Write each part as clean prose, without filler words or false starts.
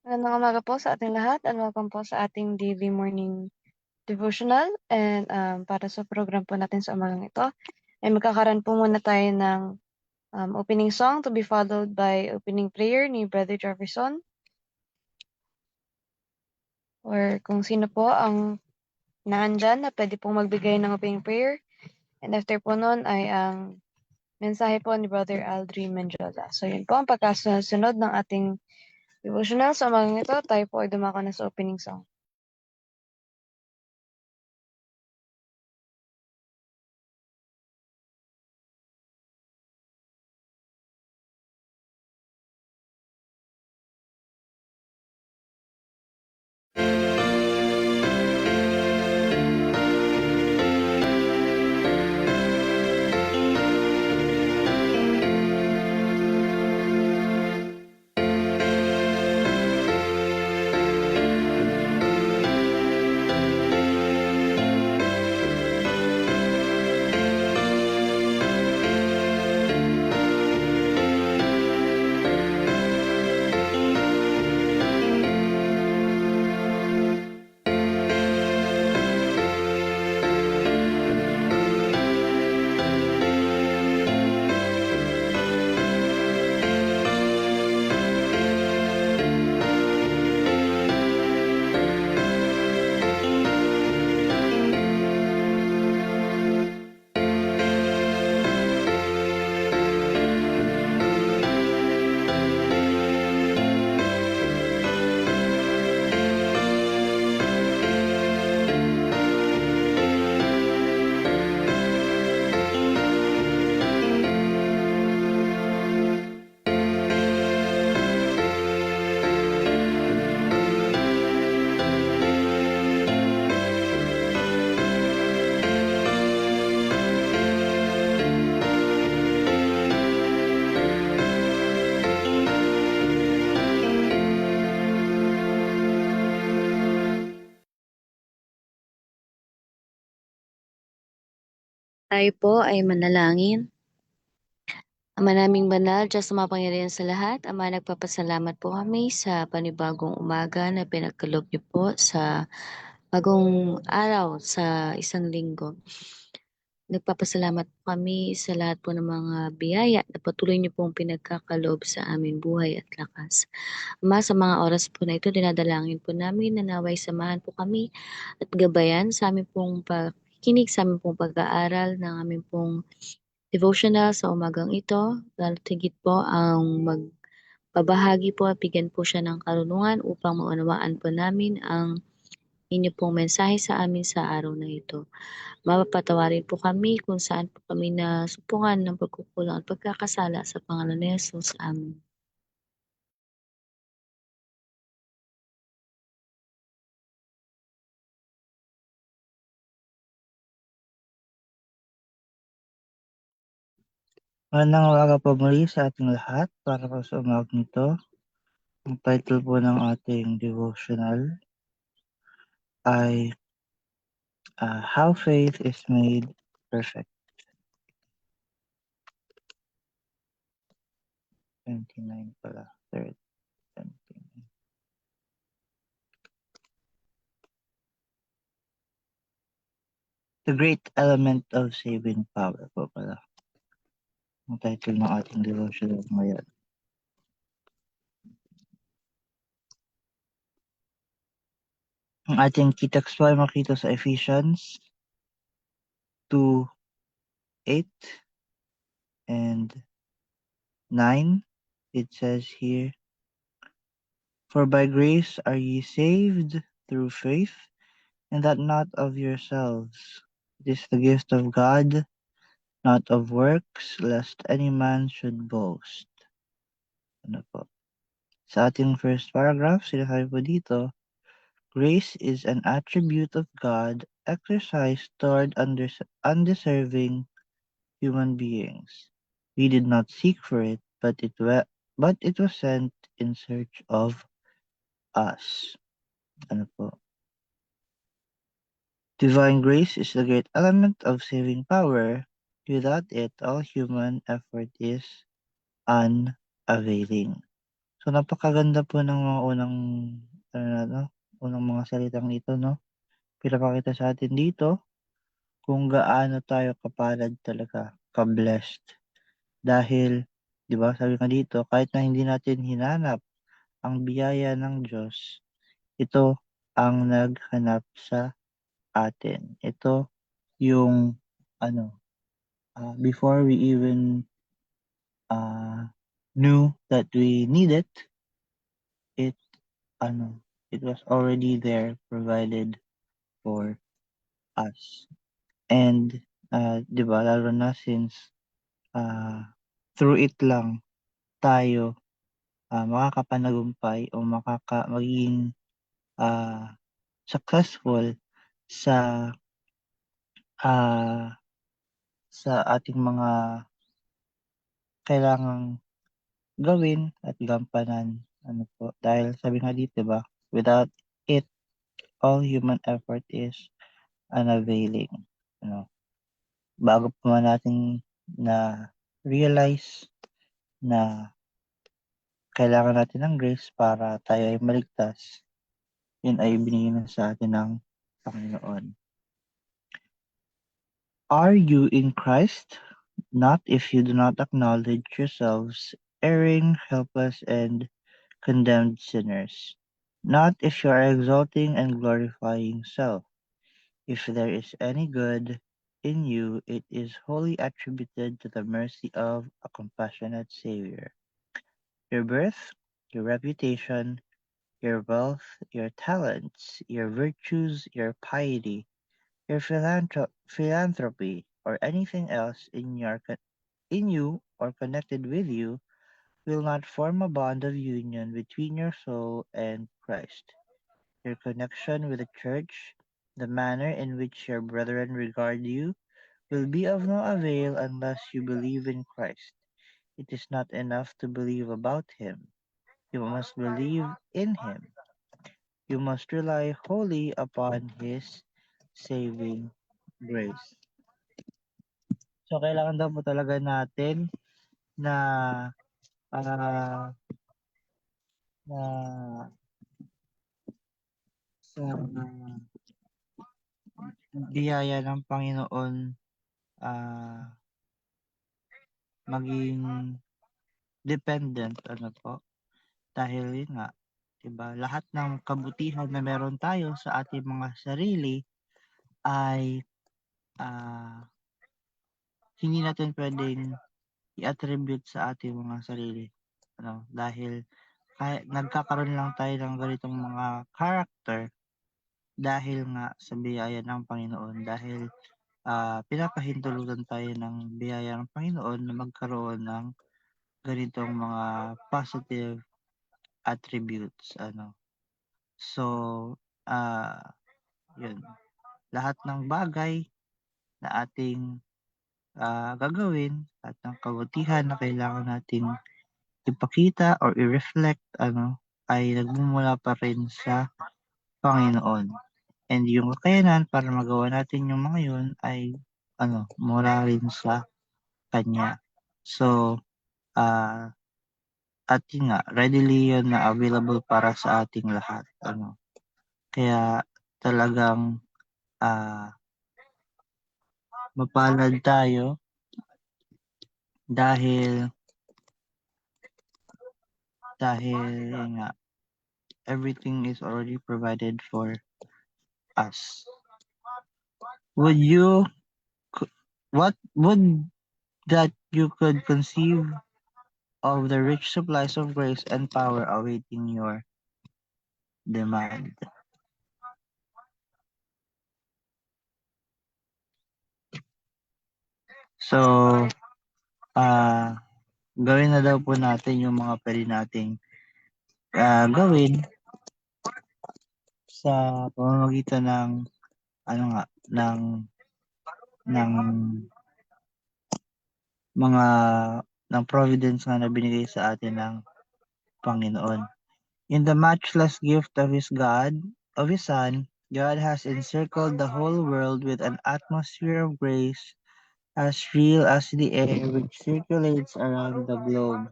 Magandang umaga po sa ating lahat and welcome po sa ating daily morning devotional. And para sa program po natin sa umagang ito, ay magkakaroon po muna tayo ng opening song to be followed by opening prayer ni Brother Jefferson. Or kung sino po ang naandyan na pwede pong magbigay ng opening prayer. And after po nun ay ang mensahe po ni Brother Aldrin Menjola. So yun po ang pagkasunod ng ating devotional sa umagang ito. Tayo po ay dumako na sa opening song. Tayo po ay manalangin. Ama naming banal, Diyos na mapangyarihan sa lahat, Ama, nagpapasalamat po kami sa panibagong umaga na pinagkaloob niyo po sa bagong araw sa isang linggo. Nagpapasalamat po kami sa lahat po ng mga biyaya na patuloy niyo pong pinagkakaloob sa aming buhay at lakas. Ama, sa mga oras po na ito, dinadalangin po namin na naway samahan po kami at gabayan sa aming pong pakikinig, sa aming pong pag-aaral ng aming pong devotional sa umagang ito. Lalo't higit po ang magbabahagi po at bigyan po siya ng karunungan upang maunawaan po namin ang inyo pong mensahe sa amin sa araw na ito. Mapapatawarin po kami kung saan po kami nasupungan ng pagkukulang at pagkakasala sa pangalan ni Jesus. Amen. Magandang umaga po muli sa ating lahat para po sa umagang nito. Ang title po ng ating devotional ay How Faith is Made Perfect. 29 pala, 3rd. 29. The Great Element of Saving Power po pala. Ang title ng ating devotional ngayon. Ang ating key text po ay makita sa Ephesians 2:8 and 9. It says here, For by grace are ye saved through faith, and that not of yourselves. It is the gift of God, not of works, lest any man should boast. Ano po? Sa ating first paragraph, sinasabi po dito, grace is an attribute of God exercised toward undeserving human beings. We did not seek for it, but it was sent in search of us. Ano po? Divine grace is the great element of saving power. Without it, all human effort is unavailing. So, napakaganda po ng mga unang mga salitang ito, no? Pinapakita sa atin dito kung gaano tayo kapalad talaga, ka-blessed. Dahil, di ba, sabi nga dito, kahit na hindi natin hinanap ang biyaya ng Diyos, ito ang naghanap sa atin. Ito yung, before we even knew that we need it, it, it was already there, provided for us. And, di ba, lalo na since through it lang tayo makakapanagumpay o magiging successful sa ah, sa ating mga kailangang gawin at gampanan. Ano po, dahil sabi nga dito, ba, without it, all human effort is unavailing. Ano, bago pa man natin na realize na kailangan natin ng grace para tayo ay maligtas, yun ay binigay na sa atin ng Panginoon. Are you in Christ? Not if you do not acknowledge yourselves erring, helpless, and condemned sinners. Not if you are exalting and glorifying self. If there is any good in you, it is wholly attributed to the mercy of a compassionate Savior. Your birth, your reputation, your wealth, your talents, your virtues, your piety, your philanthropy, or anything else in you or connected with you will not form a bond of union between your soul and Christ. Your connection with the church, the manner in which your brethren regard you, will be of no avail unless you believe in Christ. It is not enough to believe about him. You must believe in him. You must rely wholly upon his saving grace. So, kailangan daw po talaga natin na ah, na sa biyaya ng Panginoon maging dependent, dahil yun nga, diba, lahat ng kabutihan na meron tayo sa ating mga sarili ay hindi natin pwedeng i-attribute sa ating mga sarili. Dahil kahit nagkakaroon lang tayo ng ganitong mga character dahil nga sa biyaya ng Panginoon, dahil pinapahintulutan tayo ng biyaya ng Panginoon na magkaroon ng ganitong mga positive attributes. So, yun. Lahat ng bagay na ating gagawin at ng kabutihan na kailangan natin ipakita or i-reflect ay nagmumula pa rin sa Panginoon. And yung kakayanan para magawa natin yung mga yun ay mula rin sa Kanya. So, at yun nga, readily yun na available para sa ating lahat. Kaya talagang mapalad tayo dahil yun nga, everything is already provided for us. What would that you could conceive of the rich supplies of grace and power awaiting your demand? So, gawin na daw po natin yung mga pwede nating gawin sa pamamagitan ng ng providence na binigay sa atin ng Panginoon. In the matchless gift of His Son, God has encircled the whole world with an atmosphere of grace as real as the air which circulates around the globe.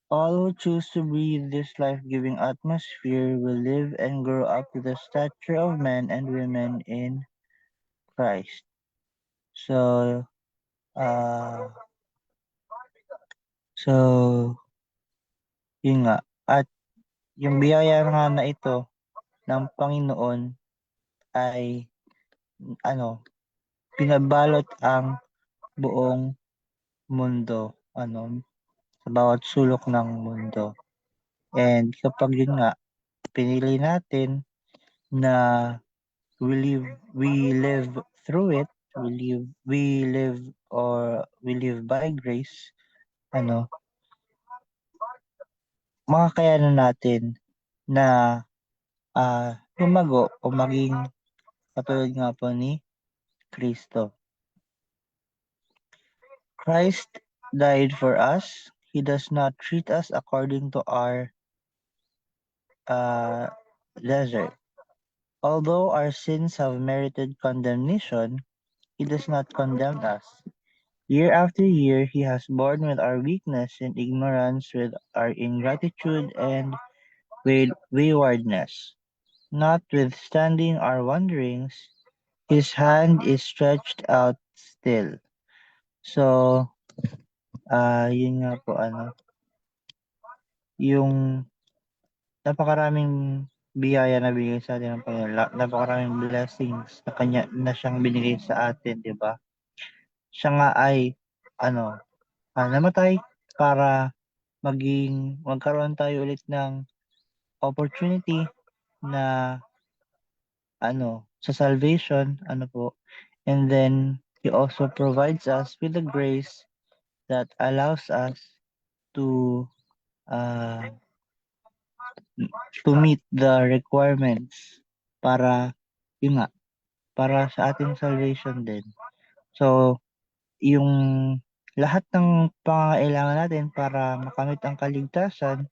All who choose to breathe this life-giving atmosphere will live and grow up to the stature of men and women in Christ. So, uh, so, yun nga. At yung biyaya nga na ito ng Panginoon ay, pinabalot ang buong mundo, sa bawat sulok ng mundo. And kapag yun nga, pinili natin na we live through it, we live by grace, makakayanan natin na lumago o maging katulad nga po ni Kristo. Christ died for us. He does not treat us according to our desert. Although our sins have merited condemnation, He does not condemn us. Year after year, He has borne with our weakness and ignorance, with our ingratitude and waywardness. Notwithstanding our wanderings, His hand is stretched out still. So, yun nga po, yung napakaraming biyaya na bigay sa atin ng Panginoon, napakaraming blessings na siyang binigay sa atin, di ba? Siya nga ay, namatay para magkaroon tayo ulit ng opportunity na, sa salvation, and then He also provides us with the grace that allows us to uh, meet the requirements para yun nga, para sa ating salvation din. So, yung lahat ng pangangailangan natin para makamit ang kaligtasan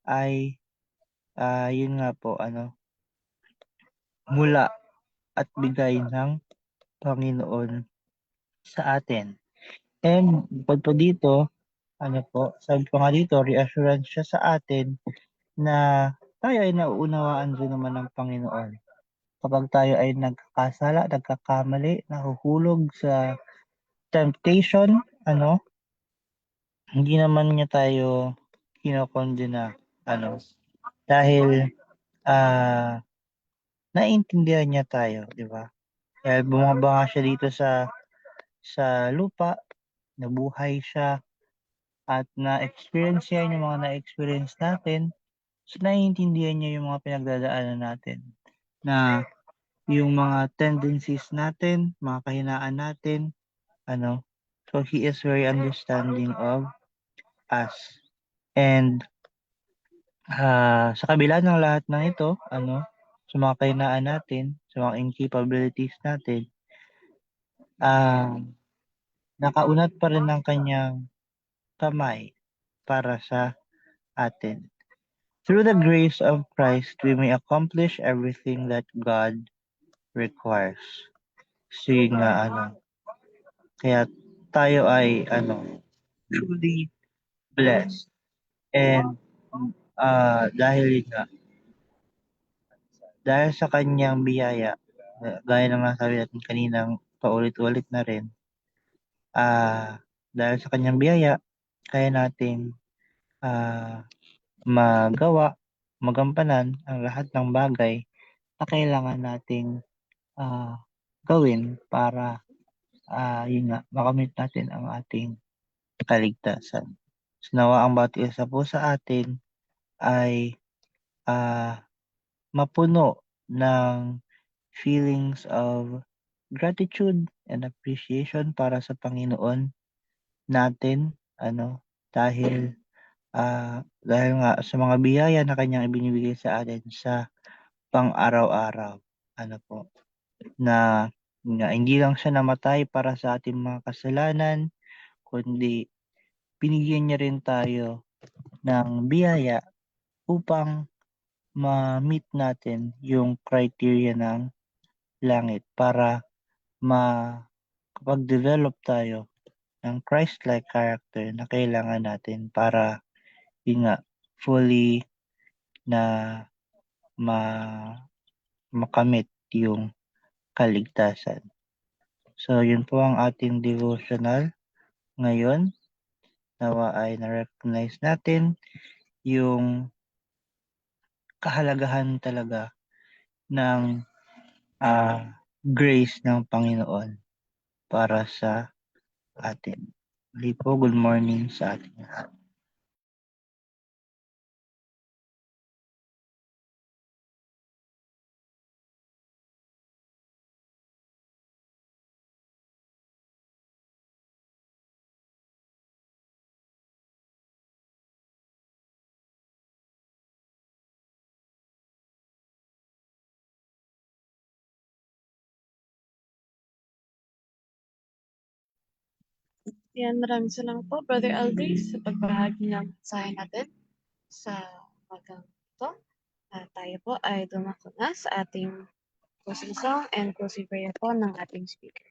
ay yun nga po, mula at bigay ng Panginoon sa atin. And bukod po dito, sabi ko nga dito, reassurance siya sa atin na tayo ay nauunawaan din naman ng Panginoon. Kapag tayo ay nagkakasala, nagkakamali, nahuhulog sa temptation, hindi naman niya tayo kinokondena, dahil naiintindihan niya tayo, di ba? Dahil bumaba nga siya dito sa lupa, nabuhay siya, at na-experience niya yung mga na-experience natin. So, naiintindihan niya yung mga pinagdadaanan natin. Na yung mga tendencies natin, mga kahinaan natin, So, He is very understanding of us. And sa kabila ng lahat ng ito, sa mga kahinaan natin, sa mga incapabilities natin, nakaunat pa rin ng kanyang kamay para sa atin. Through the grace of Christ, we may accomplish everything that God requires. So yun nga, kaya tayo ay, truly blessed. And dahil yun nga, dahil sa kanyang biyaya, gaya ng nasabi natin kaninang paulit-ulit na rin, dahil sa kanyang biyaya, kaya nating magampanan ang lahat ng bagay na kailangan nating gawin para yun nga, makamit natin ang ating kaligtasan. So, nawa ang bawat isa po sa atin ay mapuno ng feelings of gratitude and appreciation para sa Panginoon natin, dahil nga sa mga biyaya na kanyang ibinibigay sa atin sa pang-araw-araw, na hindi lang siya namatay para sa ating mga kasalanan, kundi binigyan niya rin tayo ng biyaya upang ma-meet natin yung criteria ng langit para makapag-develop tayo ng Christ-like character na kailangan natin para yun nga, fully na makamit yung kaligtasan. So, yun po ang ating devotional ngayon. Nawa ay na-recognize natin yung kahalagahan talaga ng grace ng Panginoon para sa atin. Muli po, good morning sa ating lahat. Yan, maraming salamat po, Brother Aldris, sa pagbahagi ng mensahe natin sa umagang ito. At tayo po ay dumako na sa ating closing song and closing prayer po ng ating speaker.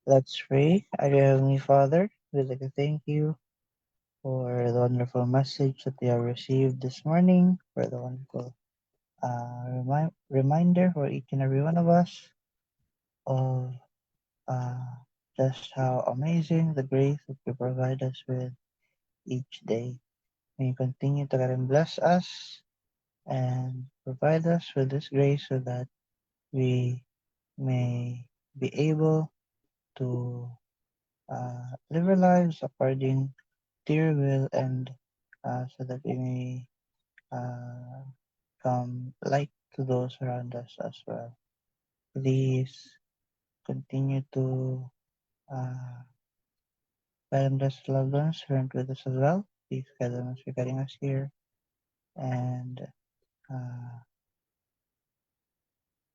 Let's pray. Our Heavenly Father, we'd like to thank you for the wonderful message that we have received this morning, for the wonderful reminder for each and every one of us of uh, just how amazing the grace that you provide us with each day. May you continue to guide and bless us and provide us with this grace so that we may be able to live our lives according to your will, and so that we may become light to those around us as well. Please continue to guide us, loved ones, who aren't with us as well. Please guide them as you're guiding us here. And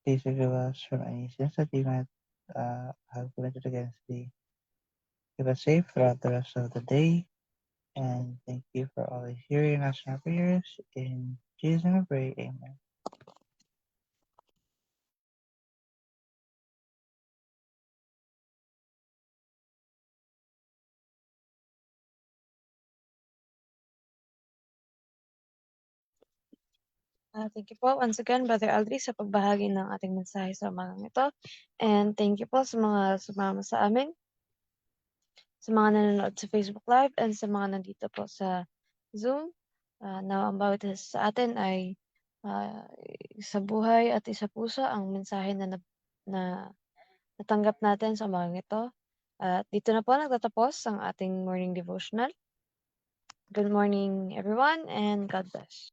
please forgive us from any sins that we might have committed against thee. Keep us safe throughout the rest of the day. And thank you for always hearing us in our prayers. In Jesus' name I pray, amen. Thank you po once again, Brother Aldri, sa pagbahagi ng ating mensahe sa umagang ito. And thank you po sa mga sumama sa amin, sa mga nanonood sa Facebook Live, and sa mga nandito po sa Zoom. Na ang bawat isa sa atin ay sa buhay at isa puso ang mensahe na natanggap natin sa umagang ito. At dito na po nagtatapos ang ating morning devotional. Good morning, everyone, and God bless.